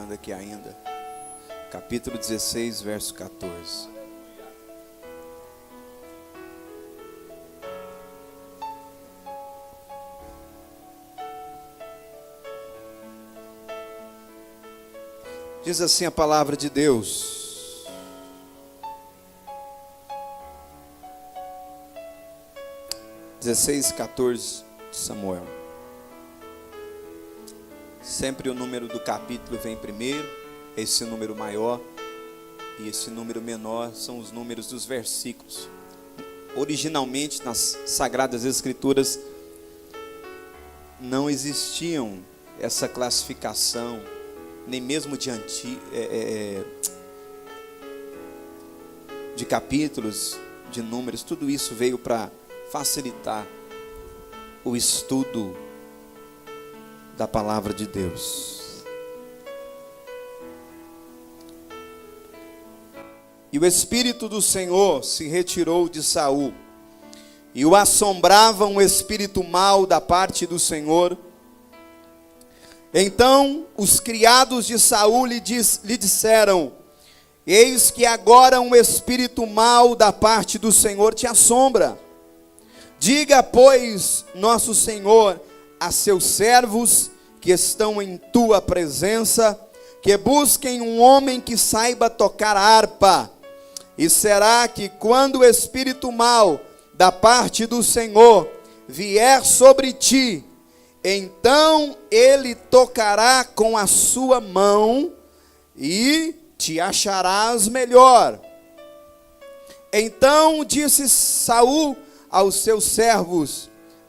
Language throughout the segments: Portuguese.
chegando aqui ainda. Capítulo 16, verso 14. Diz assim a palavra de Deus: 16:14 de Samuel. Sempre o número do capítulo vem primeiro, esse número maior e esse número menor são os números dos versículos. Originalmente nas Sagradas Escrituras não existiam essa classificação, nem mesmo de capítulos, de números. Tudo isso veio para facilitar o estudo da palavra de Deus. E o Espírito do Senhor se retirou de Saul, e o assombrava um espírito mau da parte do Senhor. Então os criados de Saul lhe disseram: eis que agora um espírito mau da parte do Senhor te assombra. Diga, pois, nosso Senhor a seus servos que estão em tua presença, que busquem um homem que saiba tocar harpa. E será que quando o espírito mau da parte do Senhor vier sobre ti, então ele tocará com a sua mão e te acharás melhor. Então disse Saul aos seus servos: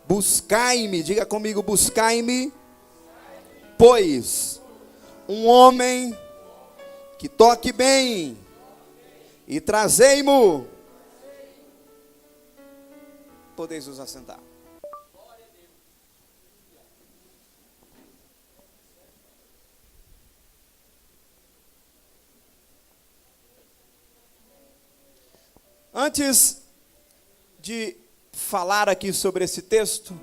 buscai-me, diga comigo, buscai-me, pois um homem que toque bem, e trazei-mo. Podeis vos assentar. Antes de falar aqui sobre esse texto,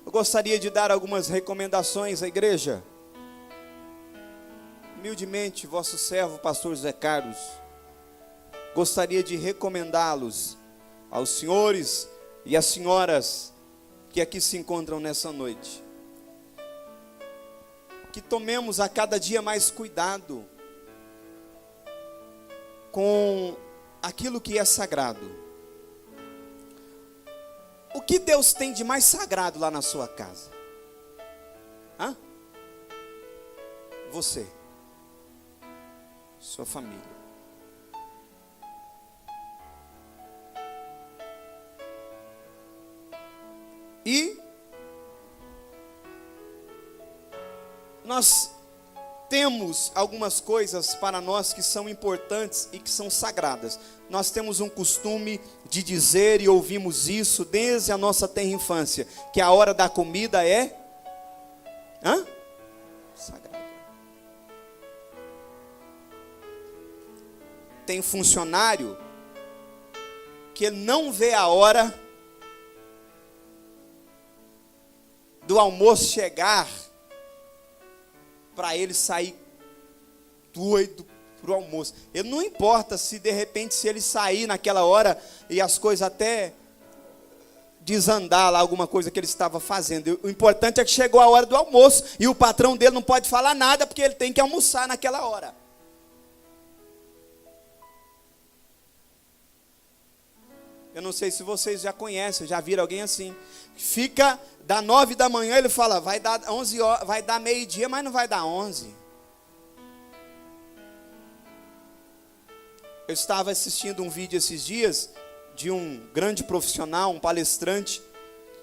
eu gostaria de dar algumas recomendações à igreja. Humildemente, vosso servo, pastor José Carlos, gostaria de recomendá-los aos senhores e às senhoras que aqui se encontram nessa noite, que tomemos a cada dia mais cuidado com aquilo que é sagrado. O que Deus tem de mais sagrado lá na sua casa? Hã? Você, sua família. E nós temos algumas coisas para nós que são importantes e que são sagradas. Nós temos um costume de dizer, e ouvimos isso desde a nossa tenra infância, que a hora da comida é sagrada. Tem funcionário que não vê a hora do almoço chegar para ele sair doido para o almoço. Ele não importa se de repente, se ele sair naquela hora e as coisas até desandar lá, alguma coisa que ele estava fazendo. O importante é que chegou a hora do almoço e o patrão dele não pode falar nada porque ele tem que almoçar naquela hora. Eu não sei se vocês já conhecem, já viram alguém assim. Fica da 9 da manhã, ele fala, vai dar 11 horas, vai dar meio-dia, mas não vai dar 11. Eu estava assistindo um vídeo esses dias de um grande profissional, um palestrante,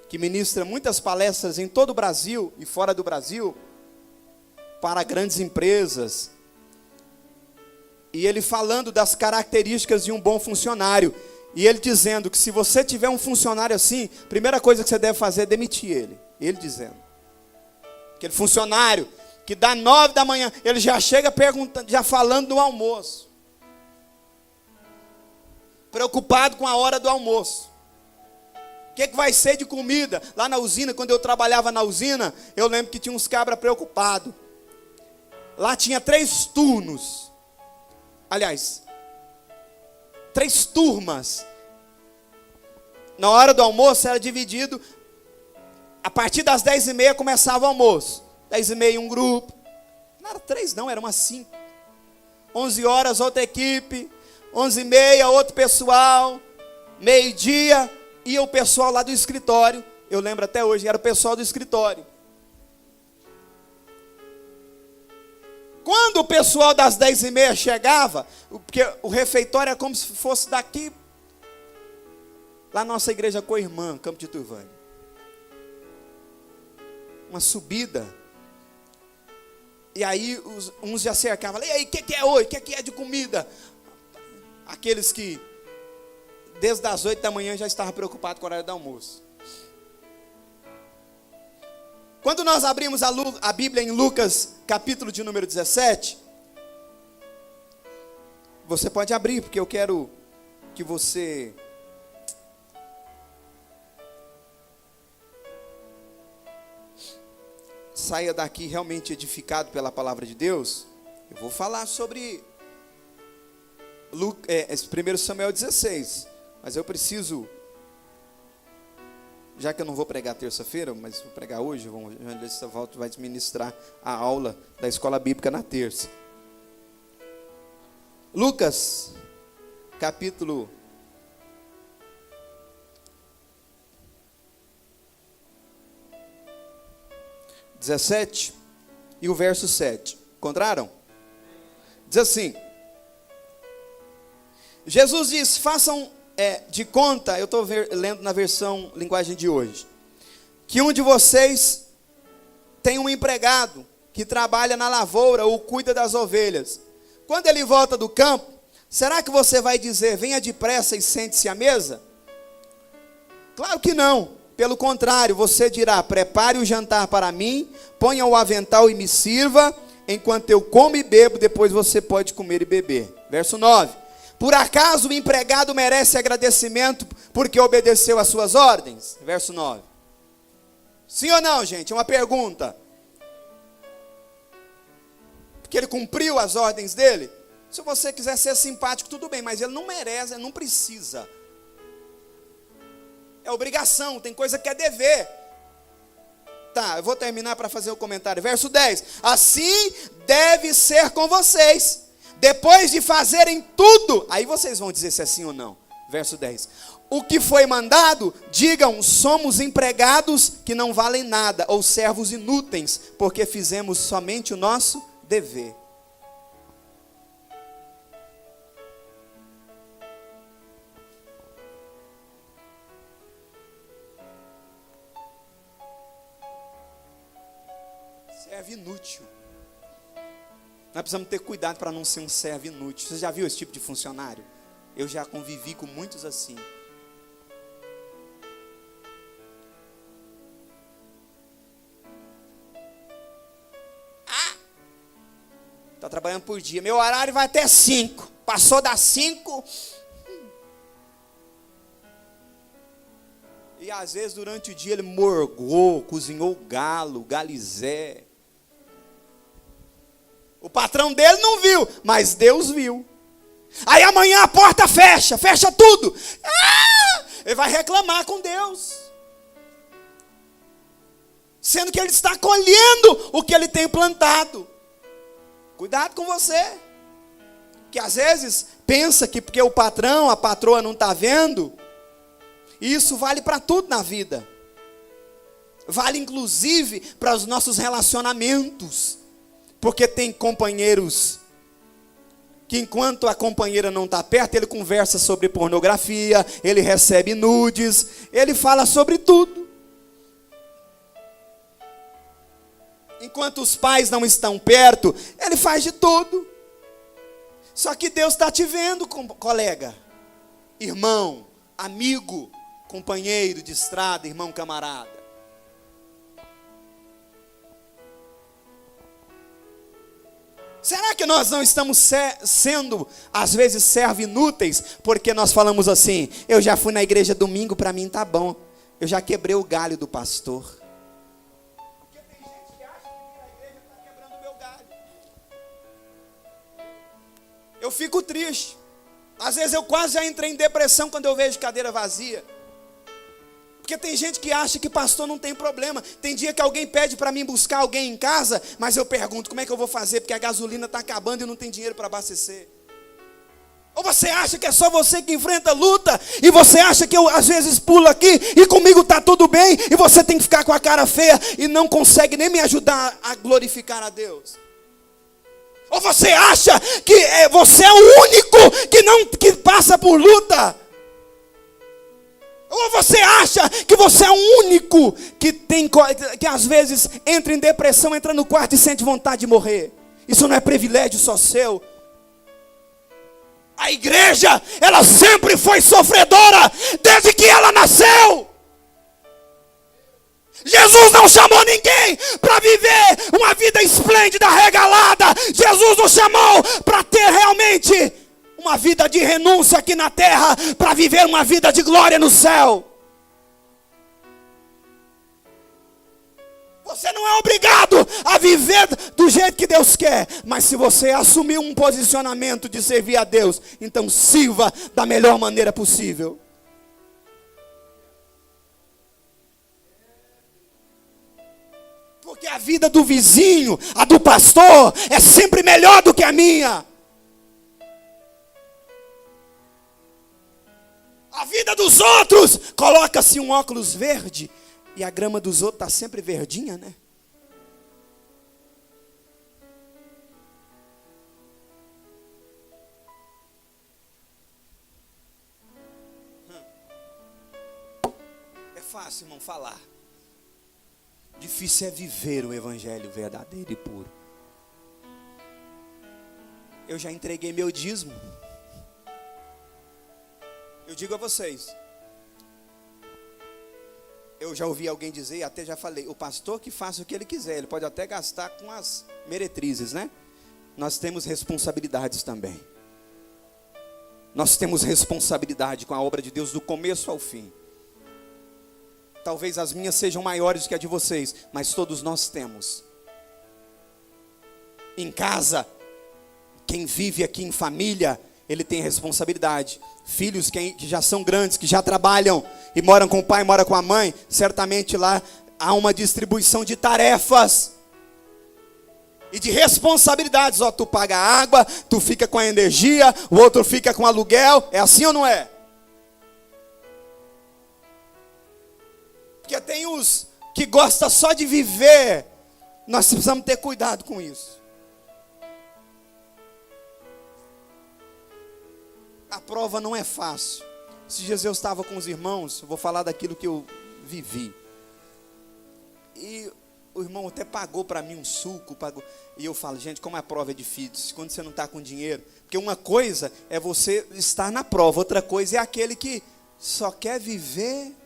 que ministra muitas palestras em todo o Brasil e fora do Brasil, para grandes empresas. E ele falando das características de um bom funcionário. E ele dizendo que se você tiver um funcionário assim, a primeira coisa que você deve fazer é demitir ele. Ele dizendo. Aquele funcionário que dá 9 da manhã, ele já chega perguntando, já falando do almoço. Preocupado com a hora do almoço. O que vai ser de comida? Lá na usina, quando eu trabalhava na usina, eu lembro que tinha uns cabras preocupados. Lá tinha 3 turnos. Aliás, 3 turmas. Na hora do almoço era dividido. A partir das 10h30 começava o almoço. 10h30 um grupo. Não era 3 não, era umas 5. 11 horas outra equipe. 11h30 outro pessoal. Meio-dia ia o pessoal lá do escritório. Eu lembro até hoje, era o pessoal do escritório. Quando o pessoal das 10h30 chegava, porque o refeitório é como se fosse daqui, lá na nossa igreja co-irmã, Campo de Turvânia. Uma subida. E aí uns já cercavam. E aí, o que é hoje? O que é de comida? Aqueles que, desde as 8 da manhã, já estavam preocupados com o horário do almoço. Quando nós abrimos a Bíblia em Lucas, capítulo de número 17, você pode abrir, porque eu quero que você saia daqui realmente edificado pela palavra de Deus. Eu vou falar sobre 1 Samuel 16, mas eu preciso, já que eu não vou pregar terça-feira, mas vou pregar hoje, o evangelista Walter vai ministrar a aula da escola bíblica na terça. Lucas, capítulo 17 e o verso 7. Encontraram? Diz assim: Jesus diz, façam de conta, eu estou lendo na versão linguagem de hoje, que um de vocês tem um empregado que trabalha na lavoura ou cuida das ovelhas. Quando ele volta do campo, será que você vai dizer, venha depressa e sente-se à mesa? Claro que não. Pelo contrário, você dirá, prepare o jantar para mim, ponha o avental e me sirva, enquanto eu como e bebo, depois você pode comer e beber. Verso 9. Por acaso o empregado merece agradecimento porque obedeceu às suas ordens? Verso 9. Sim ou não, gente? É uma pergunta. Porque ele cumpriu as ordens dele? Se você quiser ser simpático, tudo bem, mas ele não merece, ele não precisa. É obrigação, tem coisa que é dever. Tá, eu vou terminar para fazer o comentário. Verso 10. Assim deve ser com vocês. Depois de fazerem tudo, aí vocês vão dizer se é sim ou não. Verso 10. O que foi mandado, digam, somos empregados que não valem nada, ou servos inúteis, porque fizemos somente o nosso dever. Servo inútil. Nós precisamos ter cuidado para não ser um servo inútil. Você já viu esse tipo de funcionário? Eu já convivi com muitos assim. Está trabalhando por dia. Meu horário vai até 5. Passou das 5. E às vezes durante o dia ele morgou, cozinhou galo, galizé. O patrão dele não viu, mas Deus viu. Aí amanhã a porta fecha tudo. Ele vai reclamar com Deus. Sendo que ele está colhendo o que ele tem plantado. Cuidado com você. Que às vezes pensa que porque o patrão, a patroa não está vendo. E isso vale para tudo na vida. Vale inclusive para os nossos relacionamentos. Porque tem companheiros que enquanto a companheira não está perto, ele conversa sobre pornografia, ele recebe nudes, ele fala sobre tudo. Enquanto os pais não estão perto, ele faz de tudo. Só que Deus está te vendo, colega, irmão, amigo, companheiro de estrada, irmão camarada. Será que nós não estamos sendo, às vezes, servos inúteis? Porque nós falamos assim, eu já fui na igreja domingo, para mim tá bom. Eu já quebrei o galho do pastor. Porque tem gente que acha que a igreja está quebrando o meu galho. Eu fico triste. Às vezes eu quase já entrei em depressão quando eu vejo cadeira vazia. Porque tem gente que acha que pastor não tem problema. Tem dia que alguém pede para mim buscar alguém em casa, mas eu pergunto, como é que eu vou fazer? Porque a gasolina está acabando e não tem dinheiro para abastecer. Ou você acha que é só você que enfrenta luta, e você acha que eu às vezes pulo aqui, e comigo está tudo bem, e você tem que ficar com a cara feia, e não consegue nem me ajudar a glorificar a Deus. Ou você acha que você é o único que passa por luta. Ou você acha que você é o único que às vezes entra em depressão, entra no quarto e sente vontade de morrer. Isso não é privilégio só seu. A igreja, ela sempre foi sofredora, desde que ela nasceu. Jesus não chamou ninguém para viver uma vida esplêndida, regalada. Jesus nos chamou para ter realmente uma vida de renúncia aqui na terra, para viver uma vida de glória no céu. Você não é obrigado a viver do jeito que Deus quer, mas se você assumir um posicionamento de servir a Deus, então sirva da melhor maneira possível. Porque a vida do vizinho, a do pastor, é sempre melhor do que a minha. A vida dos outros, coloca-se um óculos verde, e a grama dos outros está sempre verdinha, né? É fácil, irmão, falar. Difícil é viver o evangelho verdadeiro e puro. Eu já entreguei meu dízimo. Eu digo a vocês, eu já ouvi alguém dizer, e até já falei, o pastor que faça o que ele quiser, ele pode até gastar com as meretrizes, né? Nós temos responsabilidades também. Nós temos responsabilidade com a obra de Deus do começo ao fim. Talvez as minhas sejam maiores que a de vocês, mas todos nós temos. Em casa, quem vive aqui em família, ele tem responsabilidade. Filhos que já são grandes, que já trabalham e moram com o pai, moram com a mãe, certamente lá há uma distribuição de tarefas e de responsabilidades. Ó, tu paga a água, tu fica com a energia, o outro fica com o aluguel. É assim ou não é? Porque tem os que gostam só de viver. Nós precisamos ter cuidado com isso. A prova não é fácil. Esses dias eu estava com os irmãos, eu vou falar daquilo que eu vivi. E o irmão até pagou para mim um suco, pagou. E eu falo, gente, como a prova é difícil, quando você não está com dinheiro. Porque uma coisa é você estar na prova, outra coisa é aquele que só quer viver.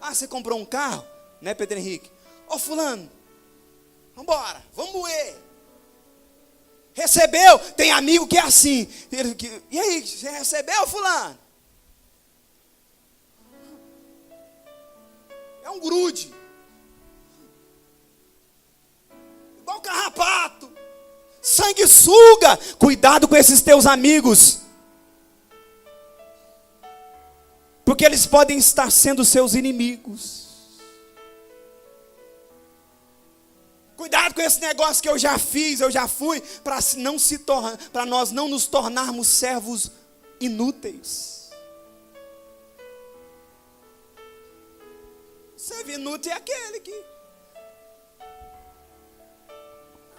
Ah, você comprou um carro, né, Pedro Henrique? Ô fulano, vambora, vamos moer. Recebeu? Tem amigo que é assim. E aí, você recebeu, fulano? É um grude. Igual carrapato. Sanguessuga. Cuidado com esses teus amigos. Porque eles podem estar sendo seus inimigos. Cuidado com esse negócio que eu já fiz, eu já fui, para nós não nos tornarmos servos inúteis. Servo inútil é aquele que...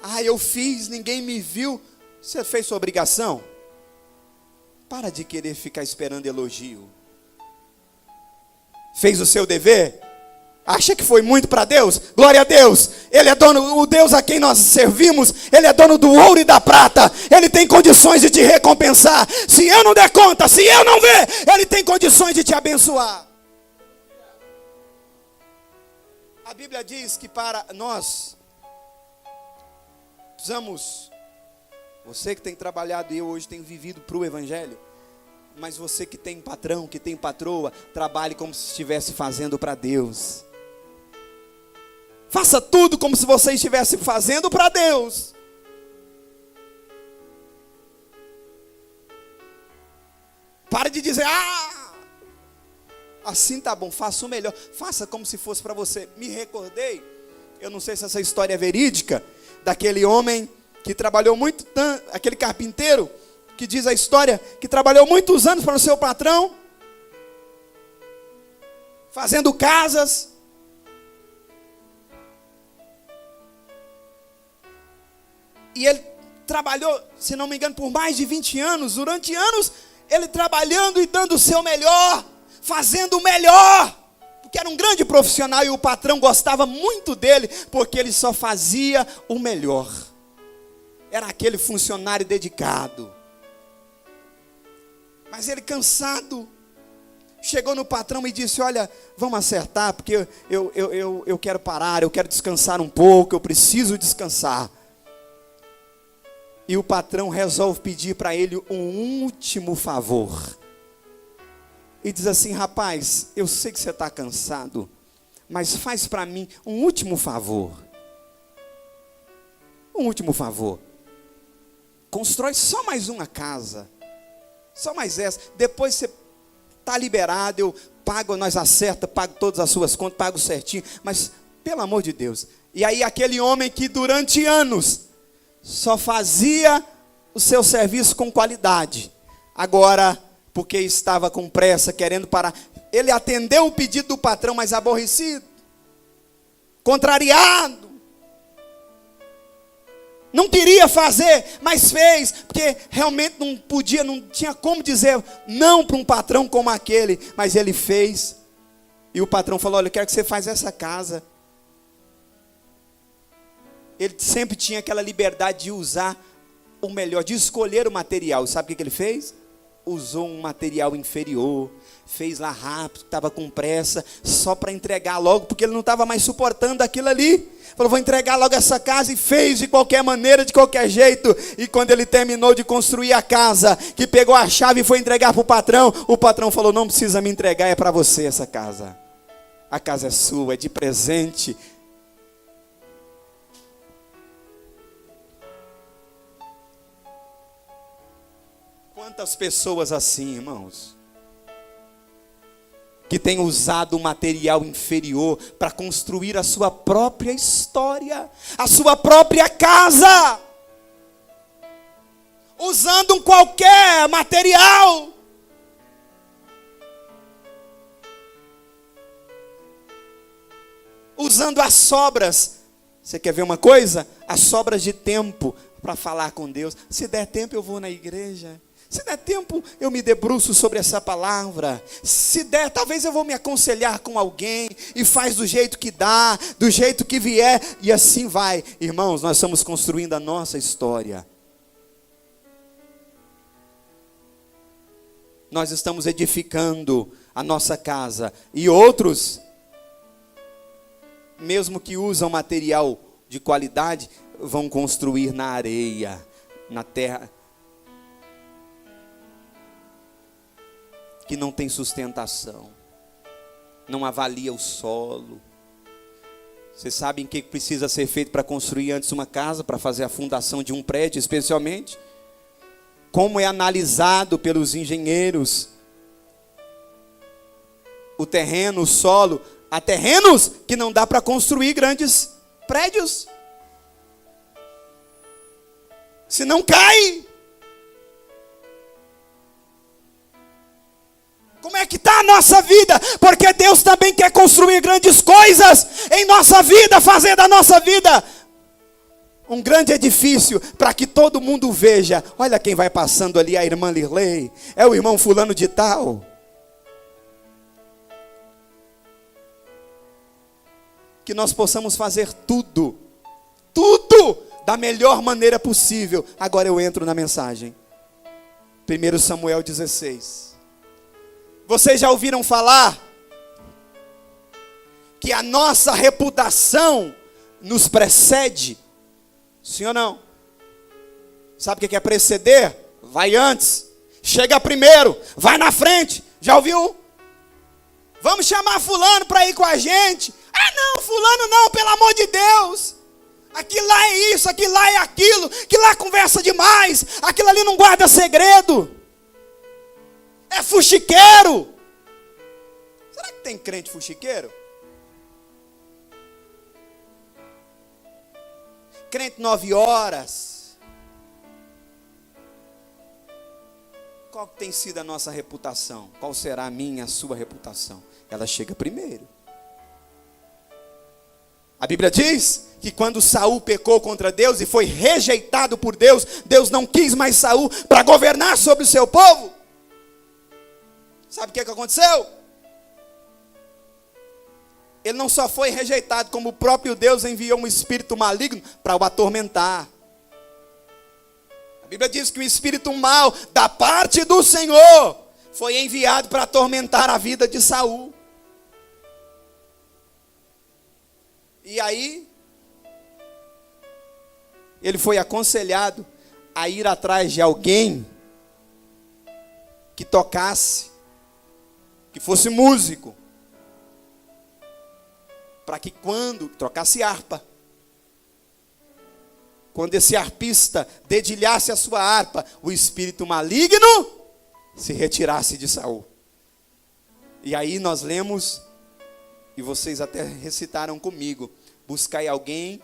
Ah, eu fiz, ninguém me viu. Você fez sua obrigação? Para de querer ficar esperando elogio. Fez o seu dever? Acha que foi muito para Deus? Glória a Deus. Ele é dono, o Deus a quem nós servimos, Ele é dono do ouro e da prata. Ele tem condições de te recompensar. Se eu não der conta, se eu não ver, Ele tem condições de te abençoar. A Bíblia diz que para nós precisamos, você que tem trabalhado e eu hoje tenho vivido para o Evangelho, mas você que tem patrão, que tem patroa, trabalhe como se estivesse fazendo para Deus. Faça tudo como se você estivesse fazendo para Deus. Para de dizer, assim tá bom, faça o melhor. Faça como se fosse para você. Me recordei, eu não sei se essa história é verídica, daquele homem que trabalhou muito, aquele carpinteiro, que diz a história, que trabalhou muitos anos para o seu patrão, fazendo casas. E ele trabalhou, se não me engano, por mais de 20 anos. Durante anos, ele trabalhando e dando o seu melhor, fazendo o melhor, porque era um grande profissional e o patrão gostava muito dele, porque ele só fazia o melhor. Era aquele funcionário dedicado. Mas ele, cansado, chegou no patrão e disse, olha, vamos acertar, porque eu quero parar, eu quero descansar um pouco, eu preciso descansar. E o patrão resolve pedir para ele um último favor. E diz assim, rapaz, eu sei que você está cansado, mas faz para mim um último favor. Um último favor. Constrói só mais uma casa. Só mais essa. Depois você está liberado, eu pago, nós acerta, pago todas as suas contas, pago certinho. Mas, pelo amor de Deus. E aí aquele homem que durante anos só fazia o seu serviço com qualidade. Agora, porque estava com pressa, querendo parar, ele atendeu o pedido do patrão, mas aborrecido, contrariado. Não queria fazer, mas fez, porque realmente não podia, não tinha como dizer não para um patrão como aquele, mas ele fez. E o patrão falou, olha, eu quero que você faça essa casa. Ele sempre tinha aquela liberdade de usar o melhor, de escolher o material. Sabe o que ele fez? Usou um material inferior, fez lá rápido, estava com pressa, só para entregar logo, porque ele não estava mais suportando aquilo ali. Falou, vou entregar logo essa casa, e fez de qualquer maneira, de qualquer jeito. E quando ele terminou de construir a casa, que pegou a chave e foi entregar para o patrão falou, não precisa me entregar, é para você essa casa. A casa é sua, é de presente. Quantas pessoas assim, irmãos, que têm usado o material inferior para construir a sua própria história, a sua própria casa, usando um qualquer material, usando as sobras. Você quer ver uma coisa? As sobras de tempo para falar com Deus. Se der tempo eu vou na igreja. Se der tempo, eu me debruço sobre essa palavra. Se der, talvez eu vou me aconselhar com alguém. E faz do jeito que dá, do jeito que vier. E assim vai. Irmãos, nós estamos construindo a nossa história. Nós estamos edificando a nossa casa. E outros, mesmo que usam material de qualidade, vão construir na areia, na terra que não tem sustentação, não avalia o solo. Vocês sabem o que precisa ser feito para construir antes uma casa, para fazer a fundação de um prédio, especialmente? Como é analisado pelos engenheiros o terreno, o solo. Há terrenos que não dá para construir grandes prédios, senão cai. Como é que está a nossa vida? Porque Deus também quer construir grandes coisas em nossa vida, fazer da nossa vida um grande edifício, para que todo mundo veja, olha quem vai passando ali, a irmã Lirley, é o irmão fulano de tal. Que nós possamos fazer tudo da melhor maneira possível. Agora eu entro na mensagem. 1 Samuel 16. Vocês já ouviram falar que a nossa reputação nos precede? Sim ou não? Sabe o que é preceder? Vai antes, chega primeiro, vai na frente. Já ouviu? Vamos chamar fulano para ir com a gente. Ah não, fulano não, pelo amor de Deus. Aquilo lá é isso, aquilo lá é aquilo, aquilo lá conversa demais, aquilo ali não guarda segredo. é fuxiqueiro. Será que tem crente fuxiqueiro? Crente 9 horas. Qual tem sido a nossa reputação? Qual será a minha, a sua reputação? Ela chega primeiro. A Bíblia diz que quando Saul pecou contra Deus e foi rejeitado por Deus, Deus não quis mais Saul para governar sobre o seu povo. Sabe o que aconteceu? Ele não só foi rejeitado, como o próprio Deus enviou um espírito maligno para o atormentar. A Bíblia diz que o espírito mau da parte do Senhor foi enviado para atormentar a vida de Saul. E aí, ele foi aconselhado a ir atrás de alguém que tocasse, que fosse músico, para que quando trocasse harpa, quando esse harpista dedilhasse a sua harpa, o espírito maligno se retirasse de Saul. E aí nós lemos, e vocês até recitaram comigo: buscai alguém,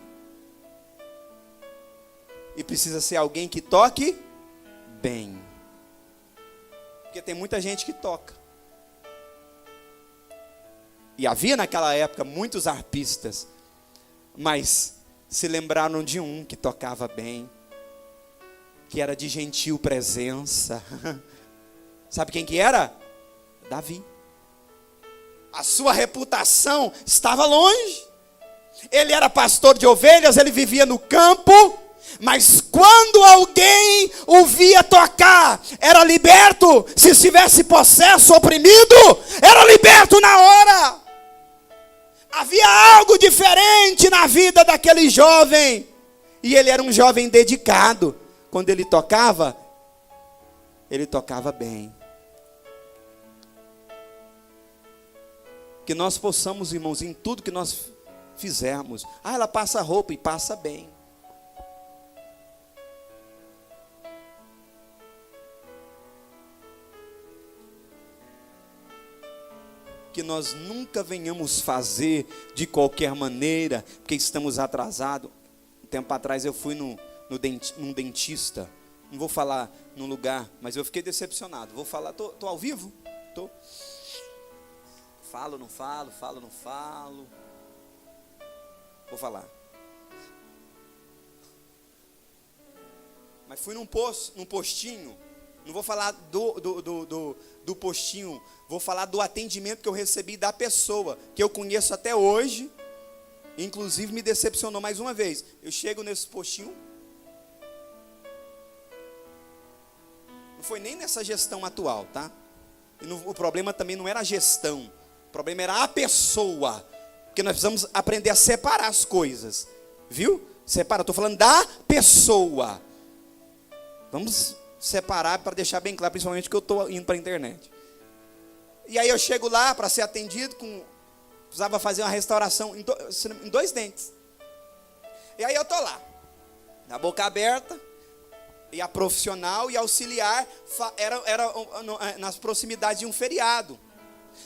e precisa ser alguém que toque bem. Porque tem muita gente que toca. E havia naquela época muitos harpistas, mas se lembraram de um que tocava bem, que era de gentil presença. Sabe quem que era? Davi. A sua reputação estava longe. Ele era pastor de ovelhas, ele vivia no campo, mas quando alguém o via tocar, era liberto. Se estivesse possesso, oprimido, era liberto na hora. Havia algo diferente na vida daquele jovem. E ele era um jovem dedicado. Quando ele tocava bem. Que nós possamos, irmãos, em tudo que nós fizermos. Ela passa roupa e passa bem. Que nós nunca venhamos fazer de qualquer maneira, porque estamos atrasados. Um tempo atrás eu fui num dentista. Não vou falar num lugar, mas eu fiquei decepcionado. Vou falar, tô ao vivo? Tô. Falo, não falo, falo, não falo. Vou falar. Mas fui num postinho. Não vou falar do postinho, vou falar do atendimento que eu recebi da pessoa, que eu conheço até hoje, inclusive me decepcionou mais uma vez. Eu chego nesse postinho, não foi nem nessa gestão atual, tá? O problema também não era a gestão, o problema era a pessoa, porque nós precisamos aprender a separar as coisas, viu? Separa, estou falando da pessoa. Vamos separar para deixar bem claro, principalmente que eu estou indo para a internet. E aí eu chego lá para ser atendido, precisava fazer uma restauração em 2 dentes. E aí eu estou lá, na boca aberta, e a profissional e auxiliar era nas proximidades de um feriado,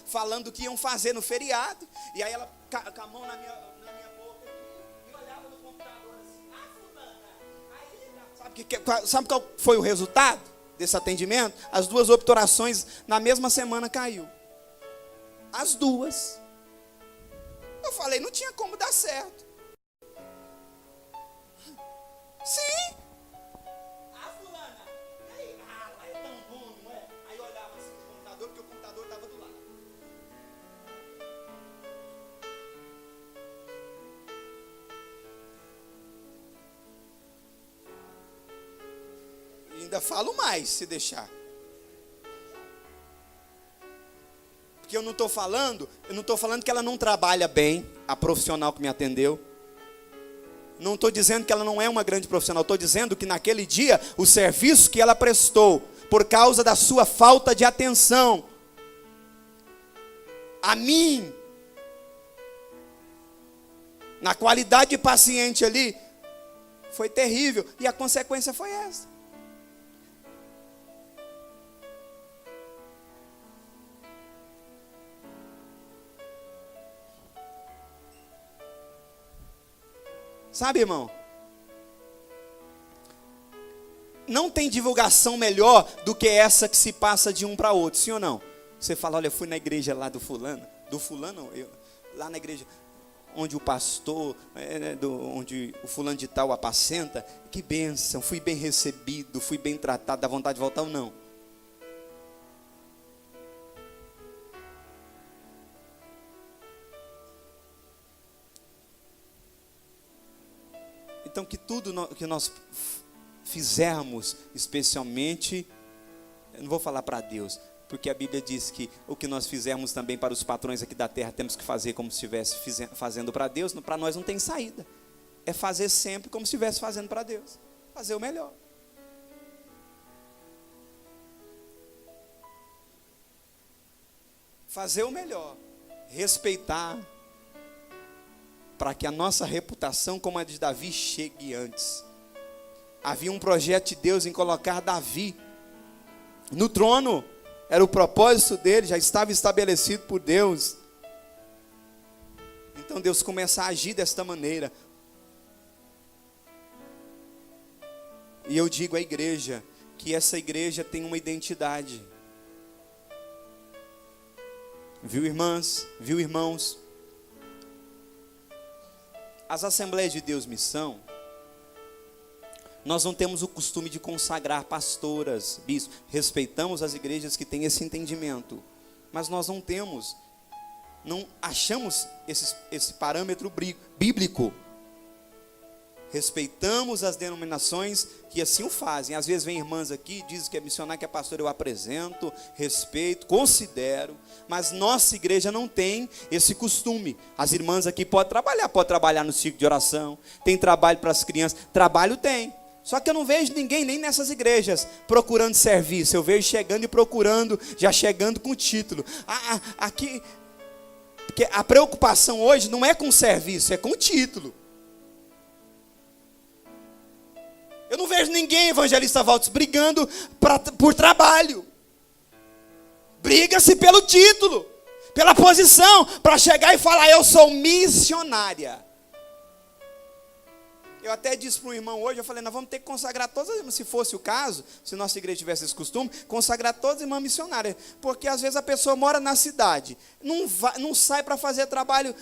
falando o que iam fazer no feriado. E aí ela com a mão na minha boca e olhava no computador assim: fulana, aí, sabe qual foi o resultado desse atendimento? As 2 obturações na mesma semana caiu. As 2. Eu falei, não tinha como dar certo. Sim. Fulana, aí, lá é tão bom, não é? Aí eu olhava assim no computador, porque o computador estava do lado. E ainda falo mais, se deixar. Porque eu não estou falando que ela não trabalha bem, a profissional que me atendeu. Não estou dizendo que ela não é uma grande profissional. Estou dizendo que naquele dia, o serviço que ela prestou, por causa da sua falta de atenção a mim, na qualidade de paciente ali, foi terrível. E a consequência foi essa. Sabe, irmão? Não tem divulgação melhor do que essa que se passa de um para outro, sim ou não? Você fala, olha, eu fui na igreja lá do fulano, lá na igreja onde o pastor, onde o fulano de tal apacenta, que bênção, fui bem recebido, fui bem tratado, dá vontade de voltar ou não? Então que tudo que nós fizermos, especialmente, eu não vou falar para Deus, porque a Bíblia diz que o que nós fizermos também para os patrões aqui da terra, temos que fazer como se estivesse fazendo para Deus. Para nós não tem saída, é fazer sempre como se estivesse fazendo para Deus, fazer o melhor. Fazer o melhor, respeitar, para que a nossa reputação, como a de Davi, chegue antes. Havia um projeto de Deus em colocar Davi no trono, era o propósito dele, já estava estabelecido por Deus. Então Deus começa a agir desta maneira. E eu digo à igreja, que essa igreja tem uma identidade. Viu, irmãs? Viu, irmãos? As Assembleias de Deus Missão, nós não temos o costume de consagrar pastoras, bispos. Respeitamos as igrejas que têm esse entendimento, mas nós não temos, não achamos esse parâmetro bíblico. Respeitamos as denominações que assim o fazem. Às vezes vem irmãs aqui, dizem que é missionário, que é pastor, eu apresento, respeito, considero, mas nossa igreja não tem esse costume. As irmãs aqui podem trabalhar no ciclo de oração, tem trabalho para as crianças, trabalho tem. Só que eu não vejo ninguém, nem nessas igrejas, procurando serviço. Eu vejo chegando e procurando, já chegando com título. Aqui, porque a preocupação hoje não é com o serviço, é com o título. Eu não vejo ninguém, evangelista Valdes, brigando por trabalho. Briga-se pelo título, pela posição, para chegar e falar, eu sou missionária. Eu até disse para um irmão hoje, eu falei, nós vamos ter que consagrar todas as irmãs, se fosse o caso, se nossa igreja tivesse esse costume, consagrar todas as irmãs missionárias, porque às vezes a pessoa mora na cidade, não sai para fazer trabalho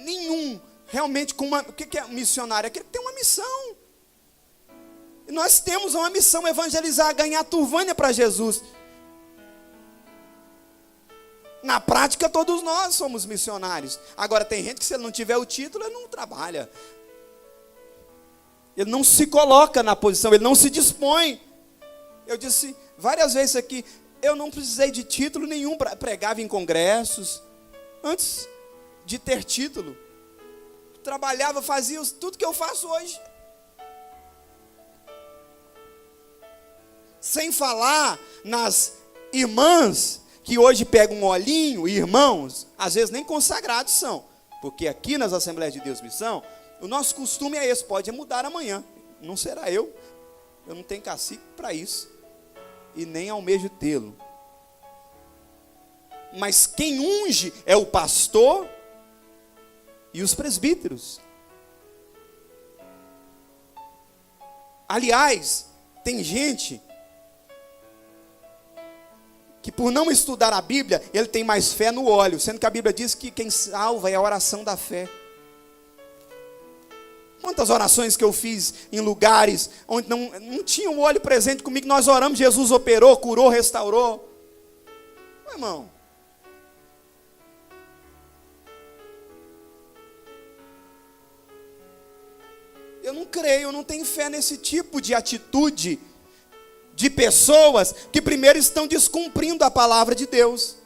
nenhum, realmente o que é missionário? Aquele que tem uma missão, e nós temos uma missão, evangelizar, ganhar turvânia para Jesus. Na prática todos nós somos missionários. Agora tem gente que se ele não tiver o título, ele não trabalha. Ele não se coloca na posição, ele não se dispõe. Eu disse várias vezes aqui, eu não precisei de título nenhum, pregava em congressos, antes de ter título. Trabalhava, fazia tudo que eu faço hoje. Sem falar nas irmãs, que hoje pegam um olhinho, irmãos, às vezes nem consagrados são. Porque aqui nas Assembleias de Deus Missão, o nosso costume é esse, pode mudar amanhã. Não será eu não tenho cacique para isso. E nem almejo tê-lo. Mas quem unge é o pastor e os presbíteros. Aliás, tem gente que por não estudar a Bíblia, ele tem mais fé no óleo, sendo que a Bíblia diz que quem salva é a oração da fé. Quantas orações que eu fiz em lugares onde não tinha o óleo presente comigo, nós oramos, Jesus operou, curou, restaurou. Meu irmão, eu não creio, eu não tenho fé nesse tipo de atitude de pessoas que primeiro estão descumprindo a palavra de Deus.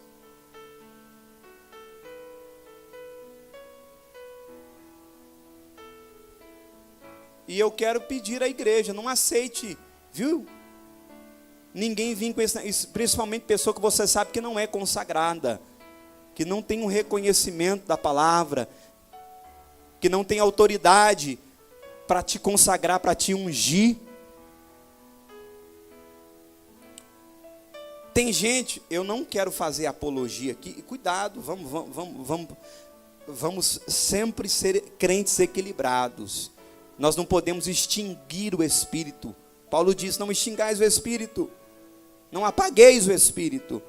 E eu quero pedir à igreja, não aceite, viu? Ninguém vir com isso, principalmente pessoa que você sabe que não é consagrada, que não tem um reconhecimento da palavra, que não tem autoridade para te consagrar, para te ungir. Tem gente, eu não quero fazer apologia aqui, cuidado, vamos sempre ser crentes equilibrados. Nós não podemos extinguir o Espírito. Paulo diz: não extingais o Espírito, não apagueis o Espírito.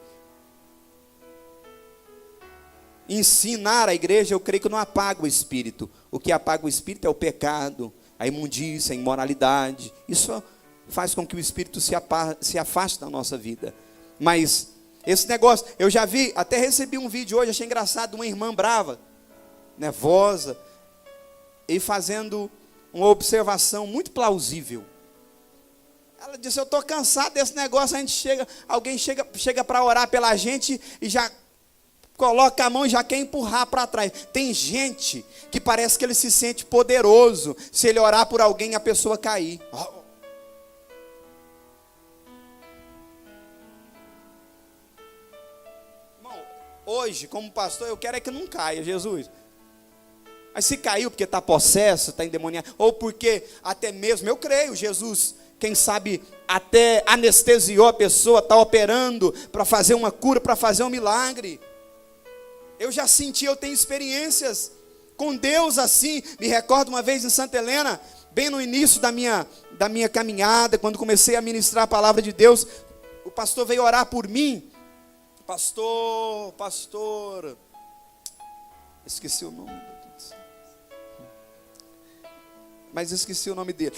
Ensinar a igreja, eu creio que não apaga o Espírito. O que apaga o Espírito é o pecado, a imundícia, a imoralidade. Isso faz com que o Espírito se afaste da nossa vida. Mas esse negócio, eu já vi, até recebi um vídeo hoje, achei engraçado, uma irmã brava, nervosa, e fazendo uma observação muito plausível. Ela disse: eu estou cansado desse negócio, alguém chega para orar pela gente e já coloca a mão e já quer empurrar para trás. Tem gente que parece que ele se sente poderoso se ele orar por alguém e a pessoa cair. Irmão, hoje, como pastor, eu quero é que não caia, Jesus. Mas se caiu porque está possesso, está endemoniado, ou porque até mesmo, eu creio, Jesus, quem sabe até anestesiou a pessoa, está operando para fazer uma cura, para fazer um milagre. Eu já senti, eu tenho experiências com Deus assim. Me recordo uma vez em Santa Helena, bem no início da minha caminhada, quando comecei a ministrar a palavra de Deus, o pastor veio orar por mim. Pastor, esqueci o nome, mas esqueci o nome dele.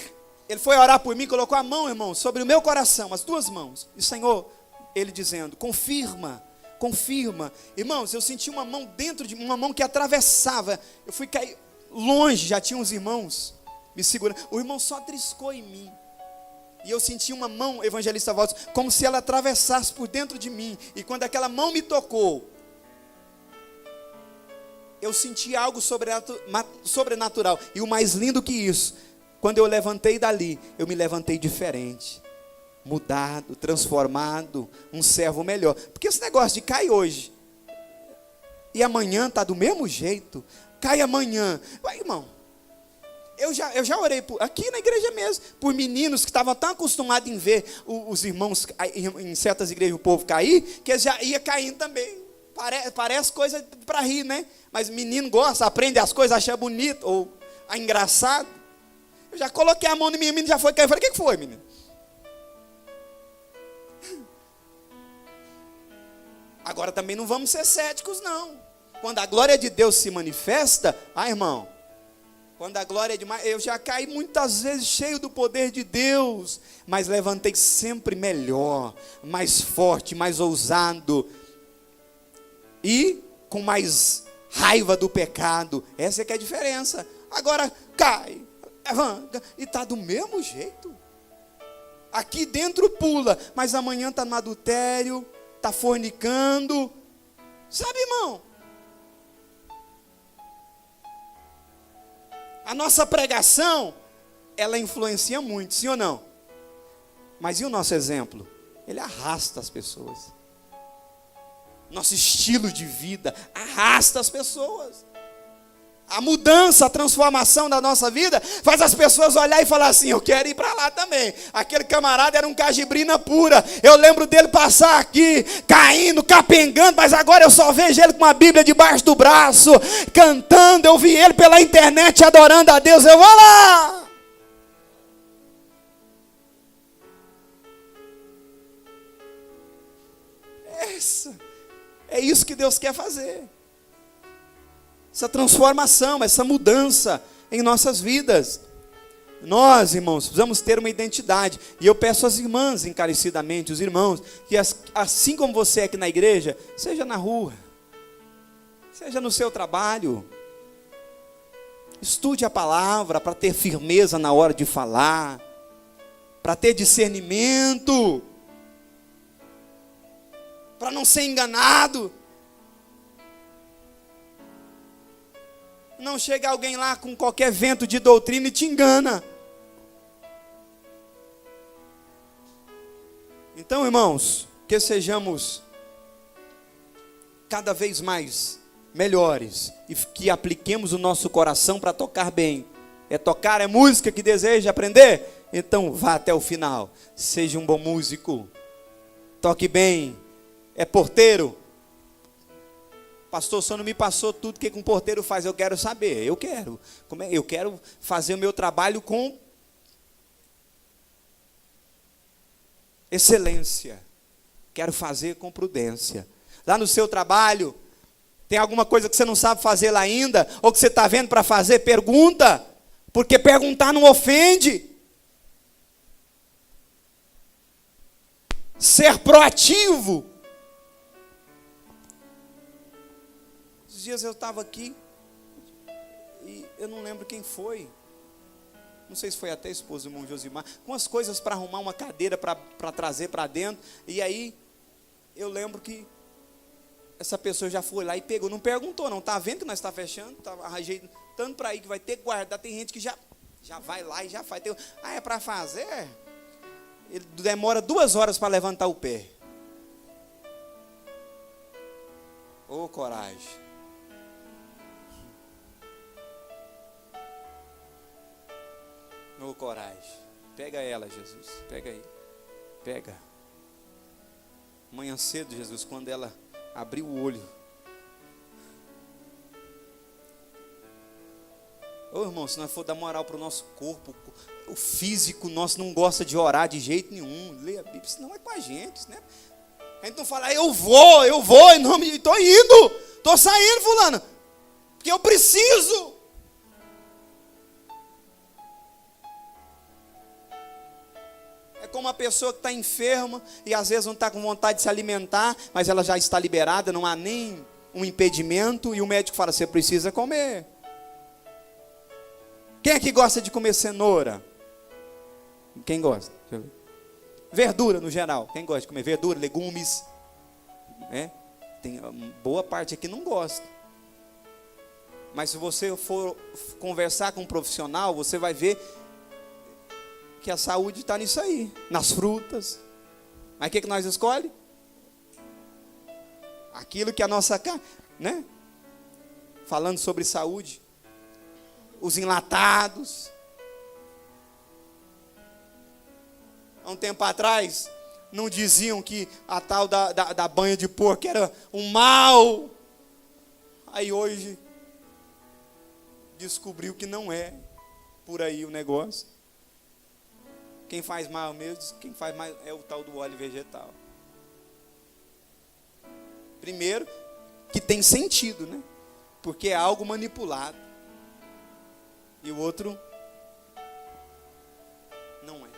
Ele foi orar por mim, colocou a mão, irmão, sobre o meu coração, as duas mãos. E o Senhor, ele dizendo: confirma. Irmãos, eu senti uma mão dentro de uma mão que atravessava. Eu fui cair longe, já tinha uns irmãos me segurando. O irmão só triscou em mim. E eu senti uma mão, evangelista Walter, como se ela atravessasse por dentro de mim. E quando aquela mão me tocou, eu senti algo sobrenatural. E o mais lindo que isso, quando eu levantei dali, eu me levantei diferente, mudado, transformado, um servo melhor. Porque esse negócio de cai hoje e amanhã está do mesmo jeito, cai amanhã. Vai, irmão, eu já orei aqui na igreja mesmo, por meninos que estavam tão acostumados em ver os irmãos em certas igrejas, o povo cair, que eles já ia caindo também. Parece coisa para rir, né? Mas menino gosta, aprende as coisas, acha bonito ou engraçado. Eu já coloquei a mão no menino, já foi cair. Eu falei: o que foi, menino? Agora também não vamos ser céticos, não. Quando a glória de Deus se manifesta, irmão, quando a glória é demais, eu já caí muitas vezes cheio do poder de Deus, mas levantei sempre melhor, mais forte, mais ousado e com mais raiva do pecado. Essa é que é a diferença. Agora cai, levanta, e está do mesmo jeito. Aqui dentro pula, mas amanhã está no adultério, está fornicando. Sabe, irmão? A nossa pregação, ela influencia muito, sim ou não? Mas e o nosso exemplo? Ele arrasta as pessoas. Nosso estilo de vida arrasta as pessoas. A mudança, a transformação da nossa vida faz as pessoas olhar e falar assim: eu quero ir para lá também. Aquele camarada era um cajibrina pura. Eu lembro dele passar aqui, caindo, capengando, mas agora eu só vejo ele com uma Bíblia debaixo do braço, cantando. Eu vi ele pela internet adorando a Deus. Eu vou lá. É isso que Deus quer fazer. Essa transformação, essa mudança em nossas vidas. Nós, irmãos, precisamos ter uma identidade. E eu peço às irmãs, encarecidamente, os irmãos, que assim como você é aqui na igreja, seja na rua, seja no seu trabalho, estude a palavra para ter firmeza na hora de falar, para ter discernimento, para não ser enganado. Não chega alguém lá com qualquer vento de doutrina e te engana. Então, irmãos, que sejamos cada vez mais melhores e que apliquemos o nosso coração para tocar bem. É tocar, é música que deseja aprender? Então vá até o final. Seja um bom músico. Toque bem. É porteiro? Pastor, o senhor não me passou tudo que um porteiro faz. Eu quero saber, eu quero. Eu quero fazer o meu trabalho com excelência. Quero fazer com prudência. Lá no seu trabalho, tem alguma coisa que você não sabe fazer lá ainda? Ou que você está vendo para fazer? Pergunta. Porque perguntar não ofende. Ser proativo. Esses dias eu estava aqui e eu não lembro quem foi. Não sei se foi até a esposa do irmão Josimar. Com as coisas para arrumar uma cadeira para trazer para dentro. E aí eu lembro que essa pessoa já foi lá e pegou. Não perguntou não. Está vendo que nós está fechando? Tá ajeitando para ir que vai ter que guardar. Tem gente que já vai lá e já faz. É para fazer? Ele demora 2 horas para levantar o pé. Ô, coragem. Ô, coragem. Pega ela, Jesus. Pega aí. Pega. Manhã cedo, Jesus, quando ela abriu o olho. Ô, irmão, se nós for dar moral para o nosso corpo, o físico nosso não gosta de orar de jeito nenhum. Lê a Bíblia, senão é com a gente, né? A gente não fala, eu vou, em nome de... Estou indo, estou saindo, fulano. Porque eu preciso. É como uma pessoa que está enferma e às vezes não está com vontade de se alimentar, mas ela já está liberada, não há nem um impedimento, e o médico fala, você precisa comer. Quem é que gosta de comer cenoura? Quem gosta? Verdura no geral. Quem gosta de comer verdura, legumes? Tem boa parte aqui não gosta. Mas se você for conversar com um profissional, você vai ver que a saúde está nisso aí, nas frutas. Mas o que nós escolhemos? Aquilo que a nossa, né? Falando sobre saúde. Os enlatados. Há um tempo atrás, não diziam que a tal da banha de porco era um mal. Aí hoje, descobriu que não é por aí o negócio. Quem faz mal mesmo, quem faz mais é o tal do óleo vegetal. Primeiro, que tem sentido, né? Porque é algo manipulado. E o outro não é.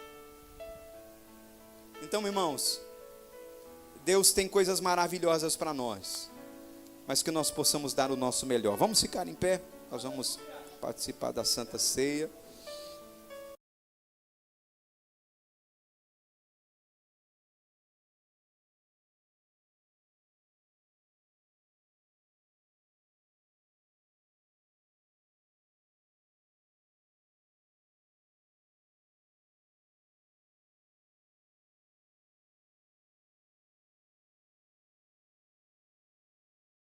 Então, irmãos, Deus tem coisas maravilhosas para nós, mas que nós possamos dar o nosso melhor. Vamos ficar em pé, nós vamos participar da Santa Ceia.